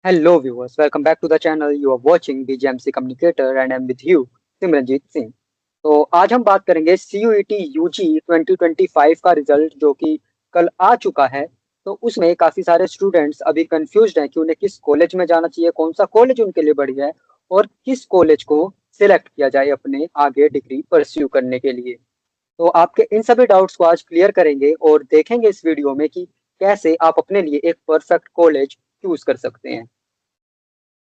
Hello viewers, welcome back to the channel. You are watching BGMC Communicator and I'm with you, Simranjeet Singh. तो आज हम बात करेंगे CUET UG 2025 का रिजल्ट जो कि कल आ चुका है। तो उसमें काफी सारे स्टूडेंट्स अभी कंफ्यूज्ड हैं कि उन्हें किस कॉलेज में जाना चाहिए, कौन सा कॉलेज उनके लिए बढ़िया है और किस कॉलेज को सिलेक्ट किया जाए अपने आगे डिग्री परस्यू करने के लिए। तो आपके इन सभी डाउट्स को आज क्लियर करेंगे और देखेंगे इस वीडियो में कि कैसे आप अपने लिए एक परफेक्ट कॉलेज चूज कर सकते हैं।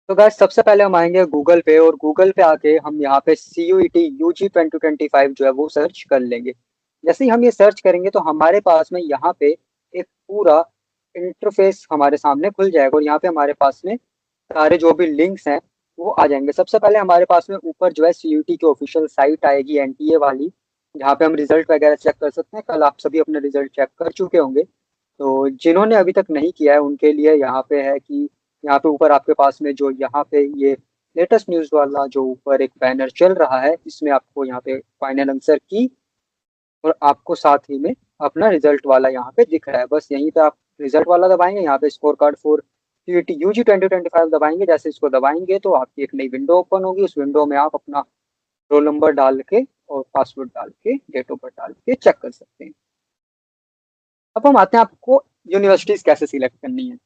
तो गाइस सबसे पहले हम आएंगे गूगल पे और गूगल पे आके हम यहाँ पे CUET UG 2025 जो है वो सर्च कर लेंगे। जैसे ही हम ये सर्च करेंगे तो हमारे पास में यहाँ पे एक पूरा इंटरफेस हमारे सामने खुल जाएगा और यहाँ पे हमारे पास में सारे जो भी लिंक्स हैं वो आ जाएंगे। सबसे पहले हमारे पास में ऊपर जो है CUET की ऑफिशियल साइट आएगी NTA वाली, जहाँ पे हम रिजल्ट वगैरह चेक कर सकते हैं। कल आप सभी अपने रिजल्ट चेक कर चुके होंगे, तो जिन्होंने अभी तक नहीं किया है उनके लिए यहाँ पे है कि यहाँ पे ऊपर आपके पास में जो यहाँ पे ये लेटेस्ट न्यूज वाला जो ऊपर एक बैनर चल रहा है, इसमें आपको यहाँ पे फाइनल आंसर की और आपको साथ ही में अपना रिजल्ट वाला यहाँ पे दिख रहा है। बस यहीं पे आप रिजल्ट वाला दबाएंगे, यहाँ पे score card for CUET UG 2025 दबाएंगे। जैसे इसको दबाएंगे तो आपकी एक नई विंडो ओपन होगी। उस विंडो में आप अपना रोल नंबर डाल के और पासवर्ड डाल के डेट ऑफ बर्थ डाल के चेक कर सकते हैं। अब हम आते हैं आपको यूनिवर्सिटीज कैसे सिलेक्ट करनी है।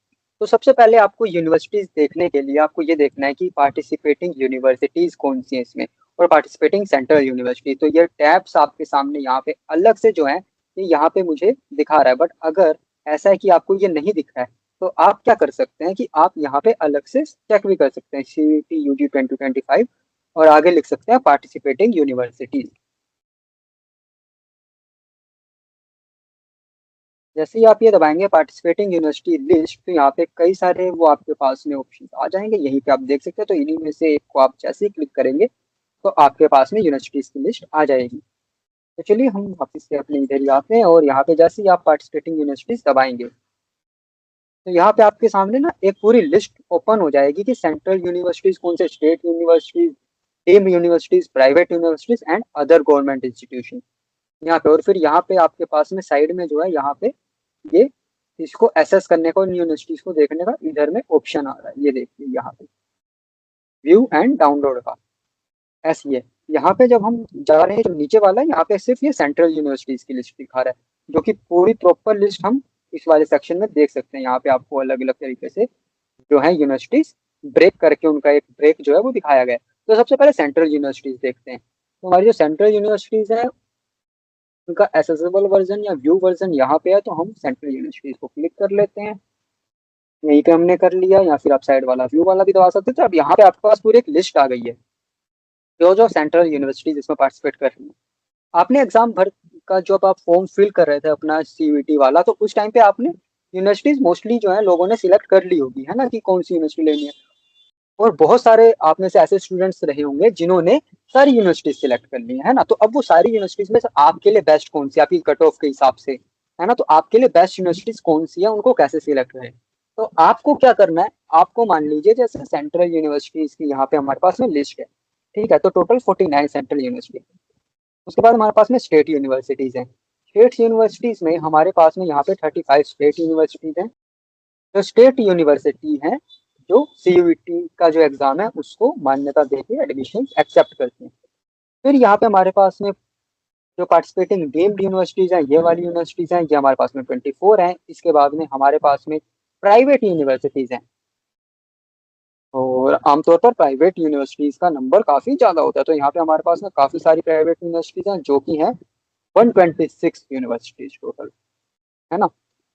तो सबसे पहले आपको यूनिवर्सिटीज देखने के लिए आपको ये देखना है कि पार्टिसिपेटिंग यूनिवर्सिटीज कौन सी है इसमें और पार्टिसिपेटिंग सेंट्रल यूनिवर्सिटी। तो ये टैब्स आपके सामने यहाँ पे अलग से जो है ये यहाँ पे मुझे दिखा रहा है, बट अगर ऐसा है कि आपको ये नहीं दिख रहा है तो आप क्या कर सकते हैं कि आप यहाँ पे अलग से चेक भी कर सकते हैं CUET UG 2025 और आगे लिख सकते हैं पार्टिसिपेटिंग यूनिवर्सिटीज। जैसे ही आप ये दबाएंगे पार्टिसिपेटिंग यूनिवर्सिटी लिस्ट, तो यहाँ पे कई सारे वो आपके पास में ऑप्शन आ जाएंगे। यहीं पे आप देख सकते हैं, तो इन्हीं में से एक को आप जैसे ही क्लिक करेंगे तो आपके पास में यूनिवर्सिटीज की लिस्ट आ जाएगी। तो चलिए हम वापस से अपने इधर ही आते हैं और यहाँ पे जैसे ही आप पार्टिसिपेटिंग यूनिवर्सिटीज दबाएंगे तो यहाँ पे आपके सामने ना एक पूरी लिस्ट ओपन हो जाएगी कि सेंट्रल यूनिवर्सिटीज कौन से, state universities, deemed universities, private universities and other government institution यहाँ पे। और फिर यहाँ पे आपके पास में साइड में जो है यहाँ पे ये इसको एसेस करने को, इन यूनिवर्सिटीज को देखने का इधर में ऑप्शन आ रहा है। ये देखिए यहाँ पे व्यू एंड डाउनलोड का ऐसी है। यहाँ पे जब हम जा रहे हैं जो नीचे वाला है यहाँ पे सिर्फ ये सेंट्रल यूनिवर्सिटीज की लिस्ट दिखा रहा है, जो कि पूरी प्रॉपर लिस्ट हम इस वाले सेक्शन में देख सकते हैं। यहाँ पे आपको अलग अलग तरीके से जो है यूनिवर्सिटीज ब्रेक करके उनका एक ब्रेक जो है वो दिखाया गया है। तो सबसे पहले सेंट्रल यूनिवर्सिटीज देखते हैं। तो हमारी जो सेंट्रल यूनिवर्सिटीज है उनका एसेसेबल वर्जन या व्यू वर्जन यहाँ पे है, तो हम सेंट्रल यूनिवर्सिटीज को क्लिक कर लेते हैं। यहीं पे हमने कर लिया, या फिर आप साइड वाला व्यू वाला भी दबा सकते थे। अब यहाँ पे आपके पास पूरी एक लिस्ट आ गई है जो जो सेंट्रल यूनिवर्सिटीज इसमें पार्टिसिपेट कर रही है। आपने एग्जाम भर का जब आप फॉर्म फिल कर रहे थे अपना CUET वाला, तो उस टाइम पे आपने यूनिवर्सिटीज मोस्टली जो है लोगों ने सिलेक्ट कर ली होगी, है ना, कि कौन सी यूनिवर्सिटी लेनी है। और बहुत सारे आप में से ऐसे स्टूडेंट्स रहे होंगे जिन्होंने सारी यूनिवर्सिटीज सिलेक्ट कर ली है ना। तो अब वो सारी यूनिवर्सिटीज में से आपके लिए बेस्ट कौन सी, आपकी कट ऑफ के हिसाब से, है ना, तो आपके लिए बेस्ट यूनिवर्सिटीज कौन सी है उनको कैसे सिलेक्ट करें। तो आपको क्या करना है, आपको मान लीजिए जैसे सेंट्रल यूनिवर्सिटीज की यहाँ पे हमारे पास में लिस्ट है, ठीक है, तो टोटल 49 सेंट्रल यूनिवर्सिटी। उसके बाद हमारे पास में स्टेट यूनिवर्सिटीज हैं। स्टेट यूनिवर्सिटीज में हमारे पास में यहाँ पे 35 स्टेट यूनिवर्सिटीज हैं। जो स्टेट यूनिवर्सिटी है जो CUET का जो एग्जाम है उसको मान्यता देके एडमिशन एक्सेप्ट करते हैं। फिर यहाँ पे हमारे पास में जो पार्टिसिपेटिंग डीम्ड यूनिवर्सिटीज हैं, ये वाली यूनिवर्सिटीज हैं, ये हमारे पास में 24 हैं। इसके बाद में हमारे पास में प्राइवेट यूनिवर्सिटीज हैं और आमतौर पर प्राइवेट यूनिवर्सिटीज का नंबर काफी ज्यादा होता है। तो यहाँ पे हमारे पास में काफी सारी प्राइवेट यूनिवर्सिटीज हैं जो कि हैं 126 यूनिवर्सिटीज टोटल, है ना।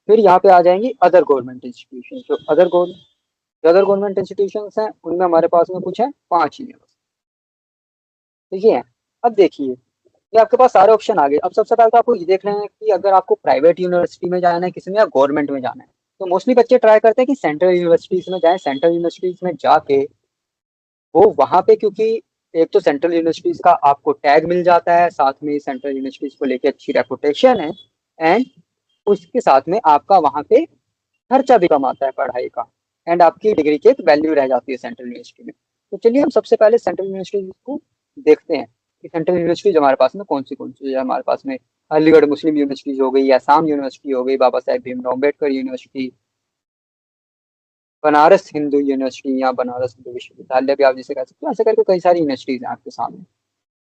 फिर यहाँ पे आ जाएंगी अदर गवर्नमेंट इंस्टीट्यूशन। जो अदर गवर्नमेंट इंस्टीट्यूशन हैं उनमें हमारे पास में कुछ है 5 यूनिवर्सिटी। तो ये है। अब देखिए ये आपके पास सारे ऑप्शन आ गए। अब सबसे पहले तो आपको ये देख रहे हैं कि अगर आपको प्राइवेट यूनिवर्सिटी में जाना है किसी में या गवर्नमेंट में जाना है, तो मोस्टली बच्चे ट्राई करते हैं कि सेंट्रल यूनिवर्सिटीज में जाएं। सेंट्रल यूनिवर्सिटीज में जाके वो वहां पे, क्योंकि एक तो सेंट्रल यूनिवर्सिटीज का आपको टैग मिल जाता है, साथ में सेंट्रल यूनिवर्सिटीज को लेके अच्छी रेपुटेशन है, एंड उसके साथ में आपका वहां पे खर्चा भी कम आता है पढ़ाई का, एंड आपकी डिग्री की एक वैल्यू रह जाती है सेंट्रल यूनिवर्सिटी में। तो चलिए हम सबसे पहले सेंट्रल यूनिवर्सिटी को देखते हैं कि सेंट्रल यूनिवर्सिटी हमारे पास में कौन सी है। हमारे पास में अलीगढ़ मुस्लिम यूनिवर्सिटी हो गई, असम यूनिवर्सिटी हो गई, बाबा साहेब भीमराव अम्बेडकर यूनिवर्सिटी, बनारस हिंदू यूनिवर्सिटी या बनारस हिंदू विश्वविद्यालय भी आप जिसे कह सकते हो, ऐसे करके कई सारी यूनिवर्सिटीज हैं आपके सामने।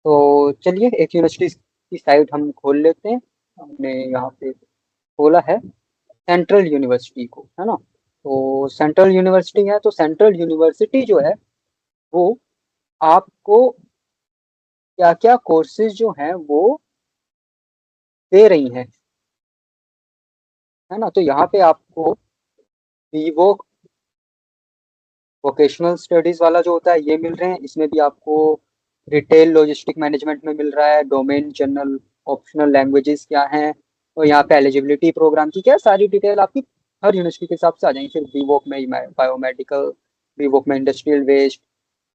तो चलिए एक यूनिवर्सिटी की साइट हम खोल लेते हैं। हमने यहाँ पे खोला है सेंट्रल यूनिवर्सिटी को, है ना। तो सेंट्रल यूनिवर्सिटी है, तो सेंट्रल यूनिवर्सिटी जो है वो आपको क्या क्या कोर्सेज जो हैं वो दे रही हैं, है ना। तो यहाँ पे आपको वीवो वोकेशनल स्टडीज वाला जो होता है ये मिल रहे हैं। इसमें भी आपको रिटेल लॉजिस्टिक मैनेजमेंट में मिल रहा है, डोमेन जनरल ऑप्शनल लैंग्वेजेस क्या हैं, और यहाँ पे एलिजिबिलिटी प्रोग्राम की क्या सारी डिटेल आपकी हर यूनिवर्सिटी के हिसाब से आ जाएंगी। फिर बीवोक में बायोमेडिकल, बीवोक में industrial waste,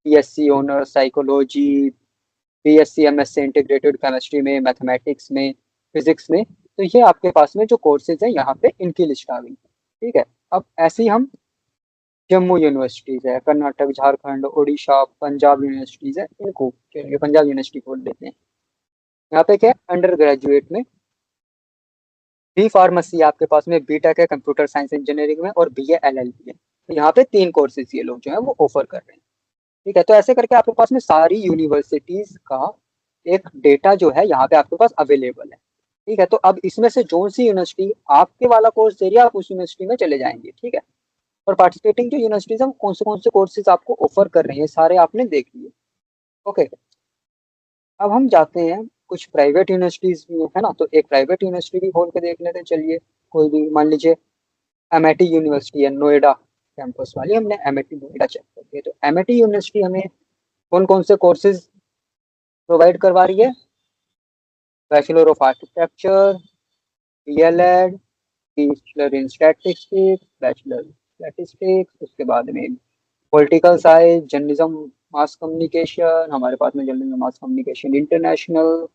BSc honour psychology, BSc MSc integrated chemistry में, मैथमेटिक्स में, फिजिक्स में। तो ये आपके पास में जो कोर्सेज हैं यहाँ पे इनकी लिस्ट आ गई। ठीक है। अब ऐसे ही हम जम्मू यूनिवर्सिटीज है, कर्नाटक, झारखंड, उड़ीसा, पंजाब यूनिवर्सिटीज है, इनको चलिए पंजाब यूनिवर्सिटी खोल लेते हैं। यहाँ पे क्या है, अंडर ग्रेजुएट में बी फार्मेसी आपके पास में, बी टेक है कंप्यूटर साइंस इंजीनियरिंग में, और बी ए एलएलबी है। तो यहाँ पे 3 कोर्सेज ये लोग जो है वो ऑफर कर रहे हैं। ठीक है। तो ऐसे करके आपके पास में सारी यूनिवर्सिटीज का एक डेटा जो है यहाँ पे आपके पास अवेलेबल है। ठीक है। तो अब इसमें से जो सी यूनिवर्सिटी आपके वाला कोर्स दे रही है आप उस यूनिवर्सिटी में चले जाएंगे। ठीक है। और पार्टिसिपेटिंग जो यूनिवर्सिटीज हैं कौन से कोर्सेज आपको ऑफर कर रही है सारे आपने देख लिए। ओके। अब हम जाते हैं कुछ प्राइवेट यूनिवर्सिटीज भी है ना, तो एक प्राइवेट यूनिवर्सिटी भी खोल के देख लेते हैं। चलिए कोई भी मान लीजिए एमआईटी यूनिवर्सिटी है नोएडा कैंपस वाली, हमने एमआईटी नोएडा चेक कर लिया। तो एमआईटी यूनिवर्सिटी हमें कौन कौन से कोर्सेज प्रोवाइड करवा रही है, bachelor of architecture, DElEd, bachelor in statistics, bachelor statistics, उसके बाद में political science, journalism, mass communication, हमारे पास में जर्नलिज्म मास कम्युनिकेशन इंटरनेशनल,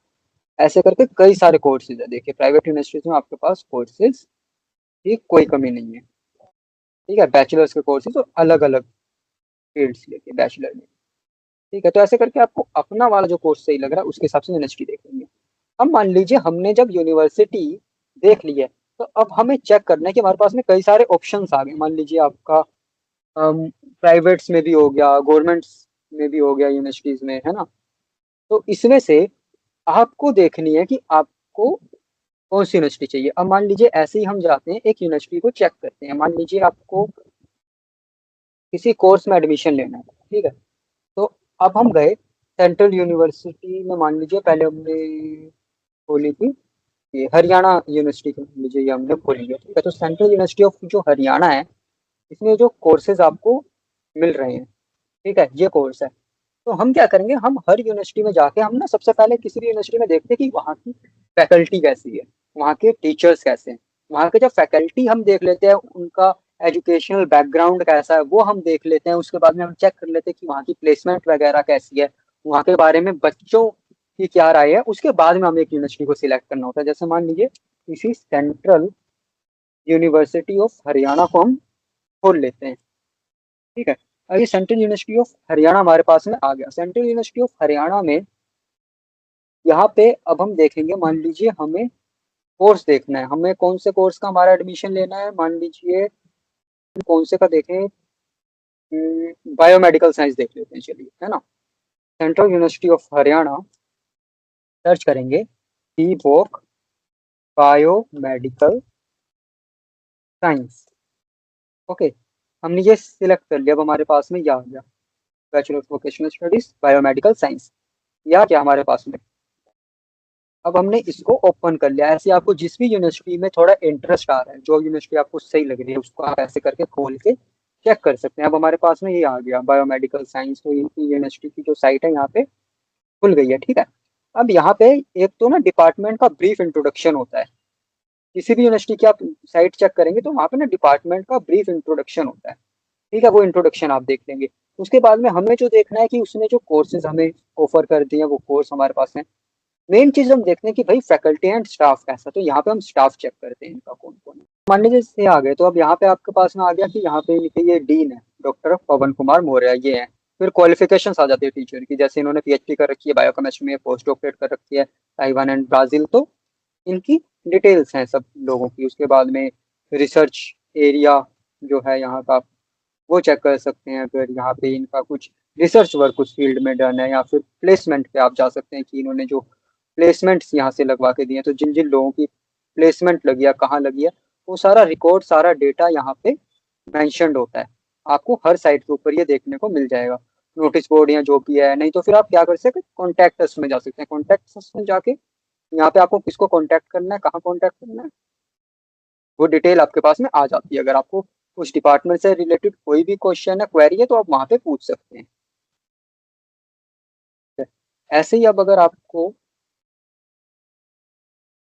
ऐसे करके कई सारे कोर्सेज है। देखिए प्राइवेट यूनिवर्सिटीज में आपके पास कोर्सेज की कोई कमी नहीं है। ठीक है। बैचलर्स के कोर्सेज और अलग अलग फील्ड्स लेके बैचलर में। ठीक है। तो ऐसे करके आपको अपना वाला जो कोर्स सही लग रहा है उसके हिसाब से यूनिवर्सिटी देख लेंगे। अब मान लीजिए हमने जब यूनिवर्सिटी देख ली है, तो अब हमें चेक करना है कि हमारे पास में कई सारे ऑप्शंस आ गए। मान लीजिए आपका प्राइवेट्स में भी हो गया, गवर्नमेंट्स में भी हो गया, यूनिवर्सिटीज में, है ना। तो इसमें से आपको देखनी है कि आपको कौन सी यूनिवर्सिटी चाहिए। अब मान लीजिए ऐसे ही हम जाते हैं एक यूनिवर्सिटी को चेक करते हैं। मान लीजिए आपको किसी कोर्स में एडमिशन लेना है। ठीक है। तो अब हम गए सेंट्रल यूनिवर्सिटी में, मान लीजिए पहले हमने खोली थी ये हरियाणा यूनिवर्सिटी को, मान लीजिए ये हमने खोली है। ठीक है। तो सेंट्रल यूनिवर्सिटी ऑफ जो हरियाणा है इसमें जो कोर्सेज आपको मिल रहे हैं, ठीक है, ये कोर्स है। तो हम क्या करेंगे, हम हर यूनिवर्सिटी में जाके हम ना सबसे पहले किसी भी यूनिवर्सिटी में देखते हैं कि वहाँ की फैकल्टी कैसी है, वहाँ के टीचर्स कैसे हैं। वहाँ के जब फैकल्टी हम देख लेते हैं, उनका एजुकेशनल बैकग्राउंड कैसा है वो हम देख लेते हैं। उसके बाद में हम चेक कर लेते हैं कि वहाँ की प्लेसमेंट वगैरह कैसी है, वहाँ के बारे में बच्चों की क्या राय है। उसके बाद में हमें एक यूनिवर्सिटी को सिलेक्ट करना होता है। जैसे मान लीजिए किसी सेंट्रल यूनिवर्सिटी ऑफ हरियाणा को हम खोल लेते हैं। ठीक है। अब ये सेंट्रल यूनिवर्सिटी ऑफ हरियाणा हमारे पास में आ गया। सेंट्रल यूनिवर्सिटी ऑफ हरियाणा में यहाँ पे अब हम देखेंगे, मान लीजिए हमें कोर्स देखना है, हमें कौन से कोर्स का हमारा एडमिशन लेना है। मान लीजिए कौन से का देखें, बायोमेडिकल साइंस देख लेते हैं चलिए, है ना। Central university of Haryana search करेंगे, बी वोक बायोमेडिकल साइंस। ओके। हमने ये सिलेक्ट कर लिया। अब हमारे पास में यह आ गया bachelor of vocational studies biomedical science, या क्या हमारे पास में। अब हमने इसको ओपन कर लिया। ऐसे आपको जिस भी यूनिवर्सिटी में थोड़ा इंटरेस्ट आ रहा है, जो यूनिवर्सिटी आपको सही लग रही है, उसको आप ऐसे करके खोल के चेक कर सकते हैं। अब हमारे पास में ये आ गया बायोमेडिकल साइंस, तो इनकी यूनिवर्सिटी की जो साइट है यहाँ पे खुल गई है। ठीक है। अब यहाँ पे एक तो ना डिपार्टमेंट का ब्रीफ इंट्रोडक्शन होता है। किसी भी यूनिवर्सिटी की आप साइट चेक करेंगे तो वहाँ पे ना डिपार्टमेंट का ब्रीफ इंट्रोडक्शन होता है। ठीक है। वो इंट्रोडक्शन आप देख लेंगे। उसके बाद में हमें जो देखना है कि उसने जो कोर्सेज हमें ऑफर कर दिए हैं वो कोर्स हमारे पास है। मेन चीज हम देखते हैं कि भाई फैकल्टी एंड स्टाफ कैसा। तो यहाँ पे हम स्टाफ चेक करते हैं इनका कौन कौन है। मान लीजिए से आ गए, तो अब यहाँ पे आपके पास में आ गया कि यहाँ पे इनके ये डीन है डॉक्टर पवन कुमार मौर्य, ये है। फिर क्वालिफिकेशंस आ जाती है टीचर की, जैसे इन्होंने पीएचडी कर रखी है बायोकेमिस्ट्री में, पोस्ट डॉक्टरेट कर रखी है ताइवान एंड ब्राजील। तो इनकी डिटेल्स हैं सब लोगों की। उसके बाद में रिसर्च एरिया जो है यहाँ का, वो चेक कर सकते हैं। अगर यहाँ पे इनका कुछ रिसर्च वर्क उस फील्ड में डन है, या फिर प्लेसमेंट पे आप जा सकते हैं कि इन्होंने जो प्लेसमेंट्स यहाँ से लगवा के दिए हैं, तो जिन जिन लोगों की प्लेसमेंट लगी है, कहाँ लगी है, वो सारा रिकॉर्ड, सारा डेटा यहाँ पे मेंशन्ड होता है। आपको हर साइट के ऊपर ये देखने को मिल जाएगा, नोटिस बोर्ड या जो भी है। नहीं तो फिर आप क्या कर सकते हैं, कॉन्टैक्ट अस में जा सकते हैं। कॉन्टैक्ट अस में जाके यहाँ पे आपको किसको कॉन्टैक्ट करना है, कहाँ कॉन्टैक्ट करना है, वो डिटेल आपके पास में आ जाती है। अगर आपको उस डिपार्टमेंट से रिलेटेड कोई भी क्वेश्चन है, क्वेरी है, तो आप वहां पे पूछ सकते हैं। ऐसे ही अब अगर आपको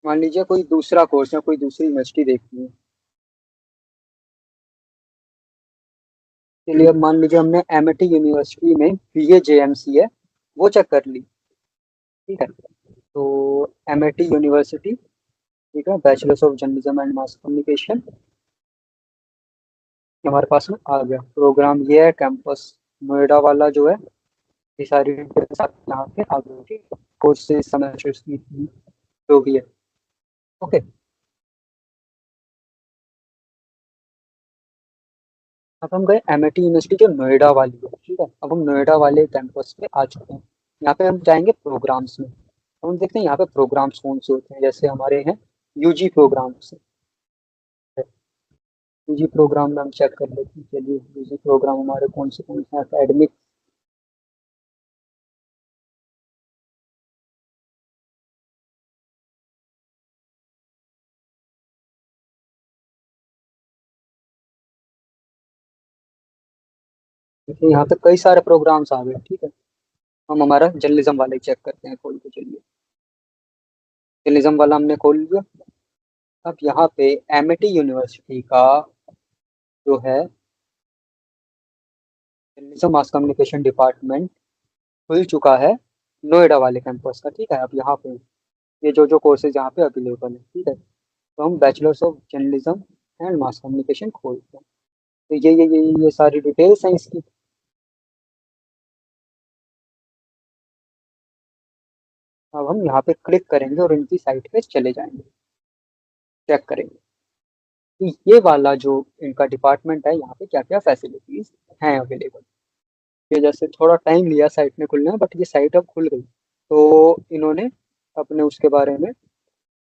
मान लीजिए कोई दूसरा कोर्स या कोई दूसरी यूनिवर्सिटी देखनी है, चलिए अब मान लीजिए हमने एमिटी यूनिवर्सिटी में BA JMC है, वो चेक कर ली। ठीक है, तो एमिटी यूनिवर्सिटी, ठीक है, bachelors of journalism and mass communication हमारे पास में आ गया। प्रोग्राम ये है, कैंपस नोएडा वाला जो है, ये सारी डिटेल्स आप यहाँ पे आ गई। ठीक है, कोर्स से सेमेस्टर्स की जो भी है। ओके, अब हम गए एमिटी यूनिवर्सिटी जो नोएडा वाली है। ठीक है, अब हम नोएडा वाले कैंपस पे आ चुके हैं। यहाँ पे हम जाएंगे प्रोग्राम्स में। हम देखते हैं यहाँ पे प्रोग्राम्स कौन से होते हैं। जैसे हमारे हैं यूजी प्रोग्राम्स। यूजी प्रोग्राम में हम चेक कर लेते हैं। चलिए, यूजी प्रोग्राम हमारे कौन से एकेडमिक। देखिए यहाँ पे कई सारे प्रोग्राम्स आ गए। ठीक है, हम हमारा जर्नलिज्म वाले चेक करते हैं खोल के। चलिए, जर्नलिज्म वाला हमने खोल लिया। अब यहाँ पे एमिटी यूनिवर्सिटी का जो है जर्नलिज्म मास कम्युनिकेशन डिपार्टमेंट खुल चुका है नोएडा वाले कैंपस का। ठीक है, अब यहाँ पे ये जो जो कोर्सेज यहाँ पे अवेलेबल है। ठीक है, तो हम bachelors of journalism and mass communication खोलते हैं। तो ये सारी डिटेल्स हैं इसकी। अब हम यहाँ पे क्लिक करेंगे और इनकी साइट पे चले जाएंगे, चेक करेंगे कि ये वाला जो इनका डिपार्टमेंट है, यहाँ पे क्या क्या फैसिलिटीज हैं अवेलेबल। ये जैसे थोड़ा टाइम लिया साइट में खुलने में, बट ये साइट अब खुल गई। तो इन्होंने अपने उसके बारे में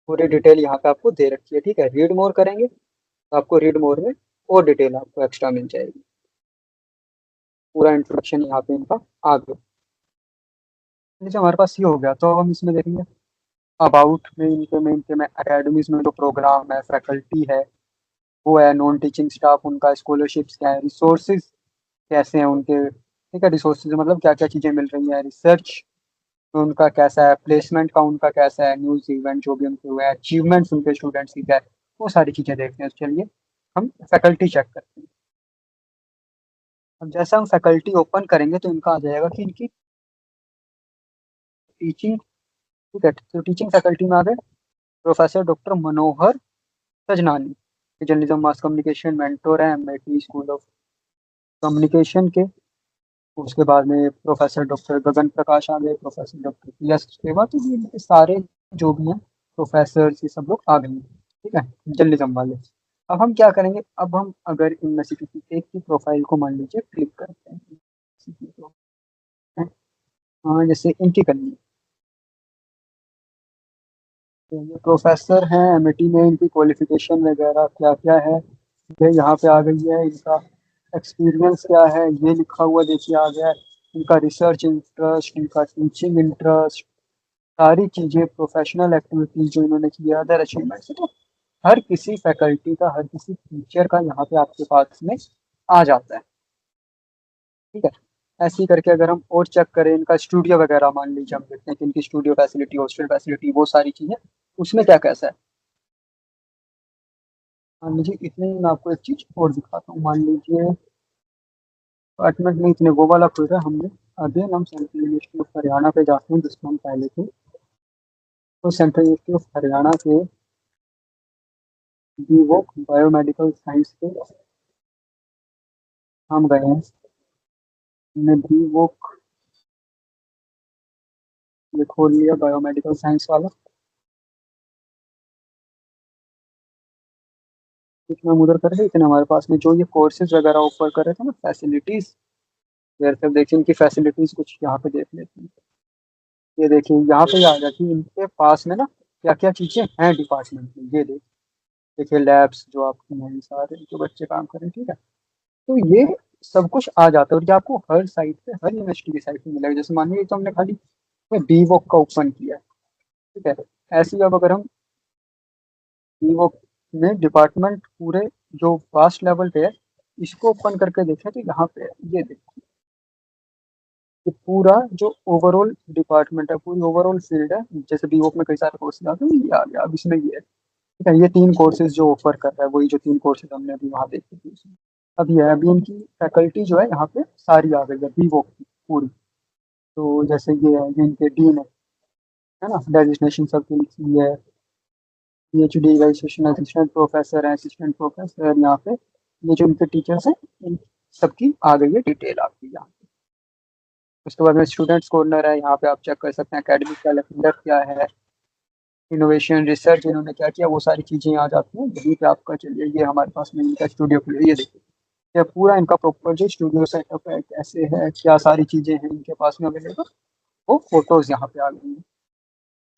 पूरी डिटेल यहाँ पे आपको दे रखी है। ठीक है, रीड मोर करेंगे तो आपको रीड मोर में और डिटेल आपको एक्स्ट्रा मिल जाएगी। पूरा इंट्रोडक्शन यहाँ पे इनका आ गया। जैसे हमारे पास ये हो गया, तो हम इसमें देखेंगे अबाउट में। इनके में अकेडमीज में जो प्रोग्राम है, फैकल्टी है, वो है, नॉन टीचिंग स्टाफ उनका, स्कॉलरशिप्स क्या है, रिसोर्सेज कैसे हैं उनके। ठीक है, रिसोर्सेज मतलब क्या क्या चीज़ें मिल रही हैं, रिसर्च उनका कैसा है, प्लेसमेंट का उनका कैसा है, न्यूज़ इवेंट जो भी उनके हुए हैं, अचीवमेंट्स उनके स्टूडेंट्स की क्या है, वो सारी चीज़ें देखते हैं। तो चलिए हम फैकल्टी चेक करते हैं। अब जैसा हम फैकल्टी ओपन करेंगे तो इनका आ जाएगा कि इनकी टीचिंग। ठीक है, तो टीचिंग फैकल्टी में आ गए professor doctor Manohar Sajnani, journalism mass communication mentor है एमआईटी स्कूल ऑफ कम्युनिकेशन के। उसके बाद में प्रोफेसर डॉक्टर गगन प्रकाश आ गए, प्रोफेसर डॉक्टर PS श्रीवास्तव, तो ये इनके सारे जो भी हैं प्रोफेसर, ये सब लोग आ गए हैं। ठीक है, जर्नलिज्म वाले। अब हम क्या करेंगे, अब हम अगर इनमें से किसी एक की प्रोफाइल को मान लीजिए क्लिक करते हैं, किसी की प्रोफाइल, हाँ जैसे इनकी करनी है। तो ये प्रोफेसर हैं एमआईटी में, इनकी क्वालिफिकेशन वगैरह क्या क्या है ये यहाँ पे आ गई है। इनका एक्सपीरियंस क्या है ये लिखा हुआ देखिए आ गया है। इनका रिसर्च इंटरेस्ट, इनका टीचिंग इंटरेस्ट, सारी चीज़ें, प्रोफेशनल एक्टिविटीज जो इन्होंने की है, अदर अचीवमेंट्स, तो हर किसी फैकल्टी का, हर किसी टीचर का यहाँ पे आपके पास में आ जाता है। ठीक है, ऐसे ही करके अगर हम और चेक करें इनका स्टूडियो वगैरह, मान लीजिए हम देखते हैं कि इनकी स्टूडियो फैसिलिटी, हॉस्टल फैसिलिटी, वो सारी चीज़ें उसमें क्या कैसा है। मान लीजिए इतने ही, मैं आपको एक चीज़ और दिखाता हूँ। मान लीजिए अपार्टमेंट में इतने वो वाला खुल रहा है। हमने अगेन हम सेंट्रल यूनिवर्सिटी ऑफ हरियाणा पे जाते हैं, जिसमें हम पहले थे। तो सेंट्रल यूनिवर्सिटी ऑफ हरियाणा के बीवोक बायोमेडिकल साइंस के हम गए हैं। हमने बीवोक ये खोल लिया, बायोमेडिकल साइंस वाला। जितना हम उधर कर रहे थे इतना हमारे पास में जो ये कोर्सेज वगैरह ऑफर कर रहे थे ना, फैसिलिटीज, जैसे देखिए इनकी फैसिलिटीज कुछ यहाँ पे देख लेते हैं। ये देखिए यहाँ पे आ जाती है इनके पास में ना क्या क्या चीजें हैं डिपार्टमेंट में, ये देखिए लैब्स जो आपके हैं, ये सारे जो बच्चे काम कर रहे हैं, ठीक है। तो ये सब कुछ आ जाता है और ये आपको हर साइट पे, हर यूनिवर्सिटी की साइट पे मिलेगा। जैसे मान लीजिए तो हमने खाली बी वॉक का ओपन किया है, ठीक है। ऐसे ही अब अगर हम बी वॉक में डिपार्टमेंट पूरे जो वास्ट लेवल पे है इसको ओपन करके देखें तो यहाँ पे है, ये देखिए कि पूरा जो ओवरऑल डिपार्टमेंट है, पूरी ओवरऑल फील्ड है। जैसे बी वॉक में कई सारे कोर्सेज आते हैं, ये आ गया अब इसमें ये है, ठीक है। ये 3 कोर्सेज जो ऑफर कर रहा है, वही जो 3 कोर्सेज हमने अभी वहाँ देखे थे उसमें। अब ये है, अभी इनकी फैकल्टी जो है यहाँ पे सारी आ गई है बी वॉक की पूरी। तो जैसे ये है, ये इनके डीन है ना, डेजिग्नेशन सबकी लिखी है, पीएचडी रजिस्ट्रेशन असिस्टेंट प्रोफेसर है, असिस्टेंट प्रोफेसर यहाँ पे। ये जो इनके टीचर्स हैं इन सबकी आ गई है डिटेल आपकी यहाँ पे। उसके बाद में स्टूडेंट्स कॉर्नर है, यहाँ पे आप चेक कर सकते हैं एकेडमिक कैलेंडर क्या है, इनोवेशन रिसर्च इन्होंने क्या किया, वो सारी चीजें आ जाती हैं यहीं पे आपका। चलिए ये हमारे पास में इनका स्टूडियो खुला है, ये देखिए ये पूरा इनका प्रॉपर जो स्टूडियो सेटअप है, कैसे है, क्या सारी चीजें हैं इनके पास में अवेलेबल, वो फोटोज यहाँ पे आ गई हैं।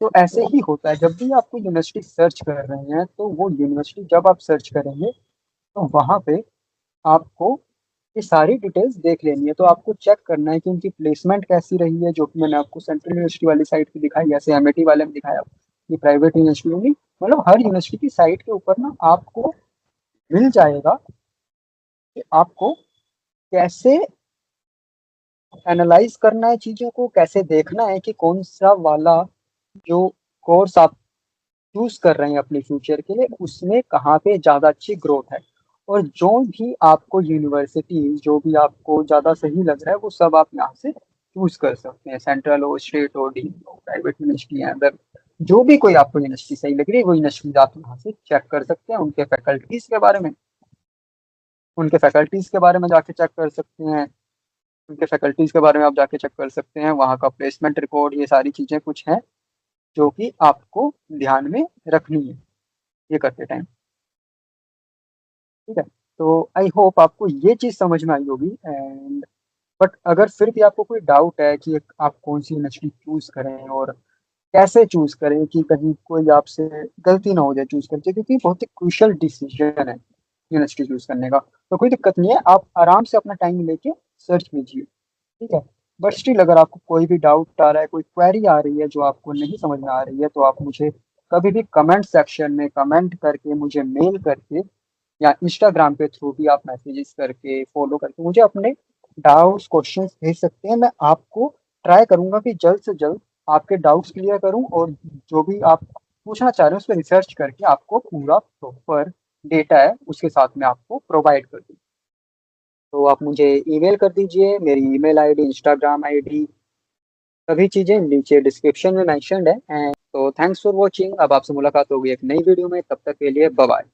तो ऐसे ही होता है जब भी आप कोई यूनिवर्सिटी सर्च कर रहे हैं, तो वो यूनिवर्सिटी जब आप सर्च करेंगे तो वहाँ पे आपको ये सारी डिटेल्स देख लेनी है। तो आपको चेक करना है कि उनकी प्लेसमेंट कैसी रही है, जो कि मैंने आपको सेंट्रल यूनिवर्सिटी वाली साइट पे दिखाई, जैसे एमआईटी वाले में दिखाया, ये प्राइवेट यूनिवर्सिटी होगी। मतलब हर यूनिवर्सिटी की साइट के ऊपर ना आपको मिल जाएगा कि आपको कैसे एनालाइज करना है चीजों को, कैसे देखना है कि कौन सा वाला जो कोर्स आप चूज कर रहे हैं अपने फ्यूचर के लिए, उसमें कहाँ पे ज्यादा अच्छी ग्रोथ है। और जो भी आपको यूनिवर्सिटी, जो भी आपको ज्यादा सही लग रहा है, वो सब आप यहाँ से चूज कर सकते हैं। सेंट्रल हो, स्टेट हो, डी हो, प्राइवेट यूनिवर्सिटी है, अगर जो भी कोई आपको यूनिवर्सिटी सही लग रही है वो यूनिवर्सिटी आप यहाँ से चेक कर सकते हैं। उनके फैकल्टीज के बारे में जाके चेक कर सकते हैं, उनके फैकल्टीज के बारे में आप जाके चेक कर सकते हैं। वहाँ का प्लेसमेंट रिकॉर्ड, ये सारी चीजें कुछ हैं जो कि आपको ध्यान में रखनी है ये करते टाइम, ठीक है। तो आई होप आपको ये चीज समझ में आई होगी। एंड बट अगर फिर भी आपको कोई डाउट है कि आप कौन सी यूनिवर्सिटी चूज करें और कैसे चूज करें कि कहीं कोई आपसे गलती ना हो जाए चूज करके, क्योंकि बहुत ही क्रूशियल डिसीजन है यूनिवर्सिटी चूज करने का। तो कोई दिक्कत नहीं है, आप आराम से अपना टाइम लेके सर्च कीजिए, ठीक है। बट स्टिल अगर आपको कोई भी डाउट आ रहा है, कोई क्वेरी आ रही है जो आपको नहीं समझ में आ रही है, तो आप मुझे कभी भी कमेंट सेक्शन में कमेंट करके, मुझे मेल करके, या इंस्टाग्राम के थ्रू भी आप मैसेजेस करके, फॉलो करके मुझे अपने डाउट्स क्वेश्चंस भेज सकते हैं। मैं आपको ट्राई करूंगा कि जल्द से जल्द आपके डाउट्स क्लियर करूं, और जो भी आप पूछना चाह रहे हैं उस पर रिसर्च करके आपको पूरा प्रॉपर डेटा है उसके साथ में आपको प्रोवाइड कर दूं। तो आप मुझे ईमेल कर दीजिए, मेरी ईमेल आईडी, इंस्टाग्राम आईडी, सभी चीज़ें नीचे डिस्क्रिप्शन में मेंशन्ड है। एंड तो थैंक्स फॉर वॉचिंग। अब आपसे मुलाकात होगी एक नई वीडियो में, तब तक के लिए बाय बाय।